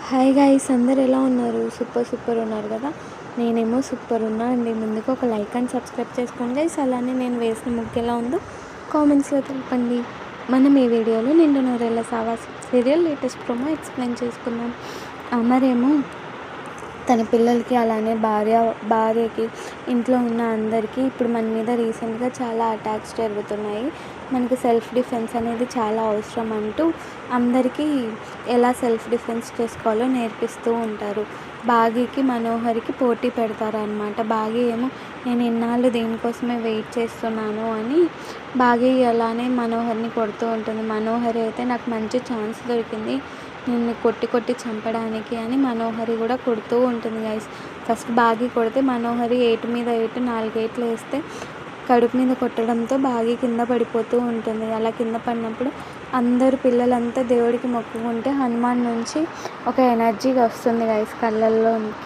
Hi guys, అందరు ఎలా ఉన్నారు? సూపర్ ఉన్నారు కదా. నేనేమో సూపర్ ఉన్నా అండి. ముందుకు ఒక లైక్ అండ్ సబ్స్క్రైబ్ చేసుకోండి గైస్. అలానే నేను వేసిన ముగ్గు ఎలా ఉందో కామెంట్స్లో తెలపండి. మనం ఈ వీడియోలో నిండు నూరేళ్ళ సావాసం సీరియల్ లేటెస్ట్ ప్రోమో ఎక్స్ప్లెయిన్ చేసుకుందాం. అమరేమో తన పిల్లలకి అలానే భార్యకి ఇంట్లో ఉన్న అందరికీ ఇప్పుడు మన మీద రీసెంట్గా చాలా అటాక్స్ జరుగుతున్నాయి, మనకి సెల్ఫ్ డిఫెన్స్ అనేది చాలా అవసరం అంటూ అందరికీ ఎలా సెల్ఫ్ డిఫెన్స్ చేసుకోవాలో నేర్పిస్తూ ఉంటారు. బాగీకి మనోహరికి పోటీ పెడతారనమాట. బాగీ ఏమో నేను ఇన్నాళ్ళు దీనికోసమే వెయిట్ చేస్తున్నాను అని బాగీ అలానే మనోహర్ని కొడుతూ ఉంటుంది. మనోహరి అయితే నాకు మంచి ఛాన్స్ దొరికింది నిన్ను కొట్టి చంపడానికి అని మనోహరి కూడా కొడుతూ ఉంటుంది గైస్. ఫస్ట్ బాగీ కొడితే మనోహరి ఏటు మీద ఏటు 4 ఏట్లు వేస్తే కడుపు మీద కొట్టడంతో బాగీ కింద పడిపోతూ ఉంటుంది. అలా కింద పడినప్పుడు అందరు పిల్లలంతా దేవుడికి మొక్కుకుంటే హనుమాన్ నుంచి ఒక ఎనర్జీ వస్తుంది గైస్ కళ్ళల్లోనికి.